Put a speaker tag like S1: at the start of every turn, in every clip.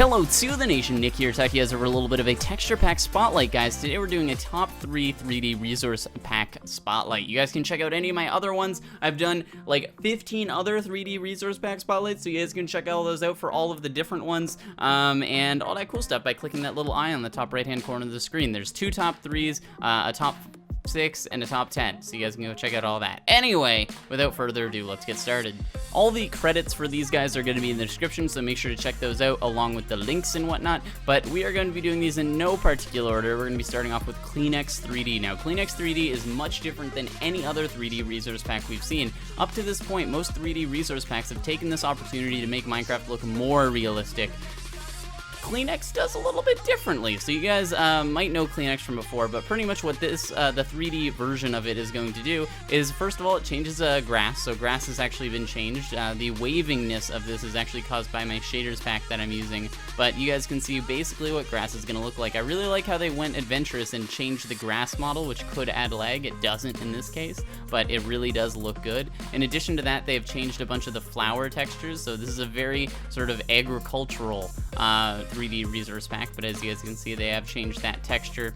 S1: Hello to the nation, Nick here, Techie, as a little bit of a texture pack spotlight, guys. Today we're doing a top 3 3D resource pack spotlight. You guys can check out any of my other ones. I've done like 15 other 3D resource pack spotlights, so you guys can check all those out for all of the different ones, and all that cool stuff by clicking that little eye on the top right-hand corner of the screen. There's 2 top 3s, a top 6 and a top 10, so you guys can go check out all that. Anyway, without further ado, let's get started. All the credits for these guys are going to be in the description, so make sure to check those out along with the links and whatnot, but we are going to be doing these in no particular order. We're going to be starting off with Kleenex 3D. Now, Kleenex 3D is much different than any other 3D resource pack we've seen. Up to this point, most 3D resource packs have taken this opportunity to make Minecraft look more realistic. Kleenex does a little bit differently. So you guys might know Kleenex from before, but pretty much what this, the 3D version of it is going to do is, first of all, it changes grass. So grass has actually been changed. The wavingness of this is actually caused by my shaders pack that I'm using, but you guys can see basically what grass is going to look like. I really like how they went adventurous and changed the grass model, which could add lag. It doesn't in this case, but it really does look good. In addition to that, they've changed a bunch of the flower textures, so this is a very sort of agricultural 3D resource pack, but as you guys can see, they have changed that texture.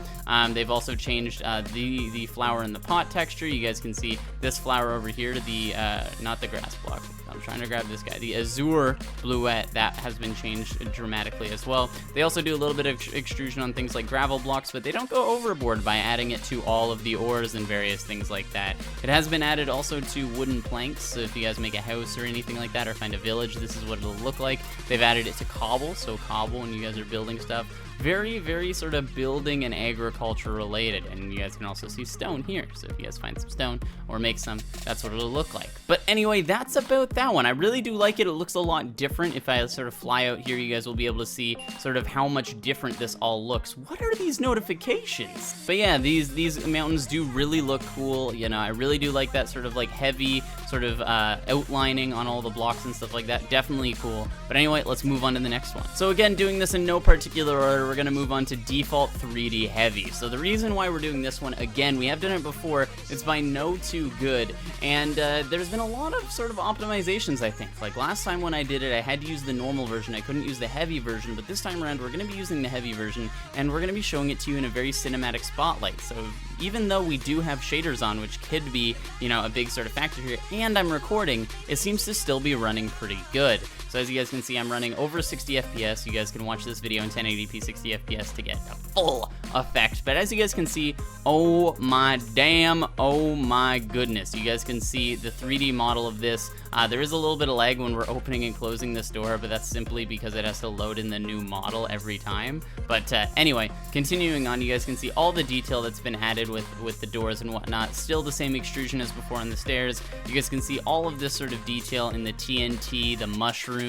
S1: They've also changed the flower in the pot texture. You guys can see this flower over here to the not the grass block. I'm trying to grab this guy. The azure bluette, that has been changed dramatically as well. They also do a little bit of extrusion on things like gravel blocks, but they don't go overboard by adding it to all of the ores and various things like that. It has been added also to wooden planks, so if you guys make a house or anything like that or find a village, this is what it'll look like. They've added it to cobble, so cobble when you guys are building stuff. Very, very sort of building and agriculture related, and you guys can also see stone here, so if you guys find some stone or make some, that's what it'll look like. But anyway, that's about that one. I really do like it. It looks a lot different. If I sort of fly out here, you guys will be able to see sort of how much different this all looks. What are these notifications? But yeah, these mountains do really look cool. You know, I really do like that sort of like heavy sort of outlining on all the blocks and stuff like that. Definitely cool. But anyway, let's move on to the next one. So again, doing this in no particular order, we're going to move on to default 3D heavy. So the reason why we're doing this one, again, we have done it before, it's by no too good, and there's been a lot of sort of optimizations, I think. Like last time when I did it, I had to use the normal version, I couldn't use the heavy version, but this time around we're going to be using the heavy version, and we're going to be showing it to you in a very cinematic spotlight. So even though we do have shaders on, which could be, you know, a big sort of factor here, and I'm recording, it seems to still be running pretty good. So as you guys can see, I'm running over 60 FPS. You guys can watch this video in 1080p 60 FPS to get a full effect. But as you guys can see, oh my damn, oh my goodness. You guys can see the 3D model of this. There is a little bit of lag when we're opening and closing this door, but that's simply because it has to load in the new model every time. But anyway, continuing on, you guys can see all the detail that's been added with the doors and whatnot. Still the same extrusion as before on the stairs. You guys can see all of this sort of detail in the TNT, the mushrooms.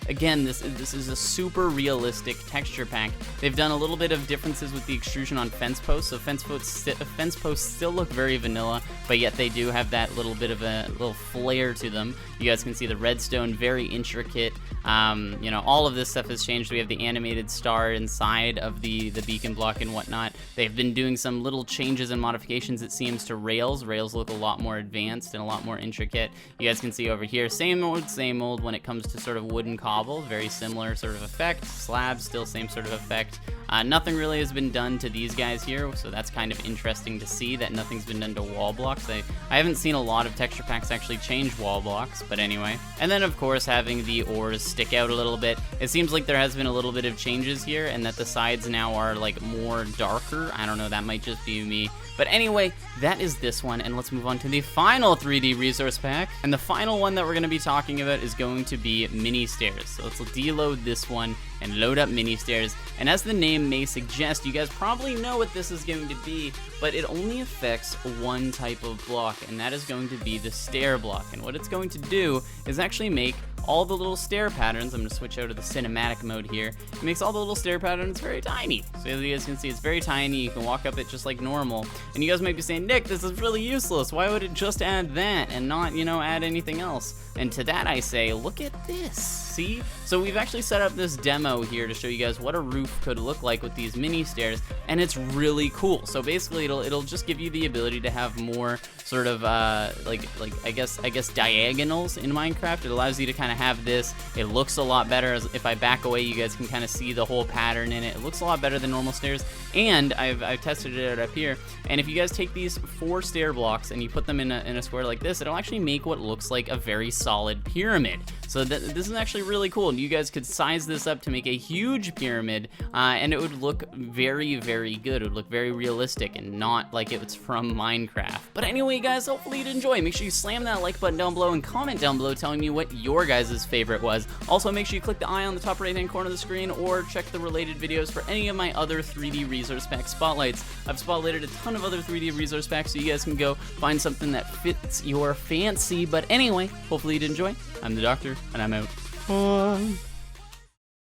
S1: Again, this is a super realistic texture pack. They've done a little bit of differences with the extrusion on fence posts. So fence posts still look very vanilla, but yet they do have that little bit of a little flair to them. You guys can see the redstone, very intricate. You know, all of this stuff has changed. We have the animated star inside of the beacon block and whatnot. They've been doing some little changes and modifications, it seems, to rails. Rails look a lot more advanced and a lot more intricate. You guys can see over here, same old when it comes to sort of wooden cobble. Very similar sort of effect. Slabs, still same sort of effect. Nothing really has been done to these guys here, so that's kind of interesting to see that nothing's been done to wall blocks. I haven't seen a lot of texture packs actually change wall blocks, but anyway. And then, of course, having the ores stick out a little bit. It seems like there has been a little bit of changes here, and that the sides now are, like, more darker. I don't know, that might just be me. But anyway, that is this one, and let's move on to the final 3D resource pack. And the final one that we're going to be talking about is going to be mini stairs. So let's deload this one and load up mini stairs. And as the name may suggest, you guys probably know what this is going to be, but it only affects one type of block, and that is going to be the stair block. And what it's going to do is actually make all the little stair patterns. I'm going to switch out of the cinematic mode here. It makes all the little stair patterns very tiny. So as you guys can see, it's very tiny. You can walk up it just like normal. And you guys might be saying, Nick, this is really useless. Why would it just add that and not, you know, add anything else? And to that I say, look at this. See? So we've actually set up this demo here to show you guys what a roof could look like with these mini stairs, and it's really cool. So basically it'll just give you the ability to have more sort of like I guess diagonals in Minecraft. It allows you to kind of have this. It looks a lot better. If I back away, you guys can kind of see the whole pattern in it. It looks a lot better than normal stairs, and I've tested it out up here, and if you guys take these 4 stair blocks and you put them in a square like this, it'll actually make what looks like a very solid pyramid. So this is actually really cool, and you guys could size this up to make a huge pyramid, and it would look very, very good. It would look very realistic and not like it was from Minecraft. But anyway, guys, hopefully you'd enjoy. Make sure you slam that like button down below and comment down below telling me what your guys' favorite was. Also, make sure you click the eye on the top right-hand corner of the screen or check the related videos for any of my other 3D resource pack spotlights. I've spotlighted a ton of other 3D resource packs, so you guys can go find something that fits your fancy. But anyway, hopefully you'd enjoy. I'm the Doctor, and I'm out. Bye.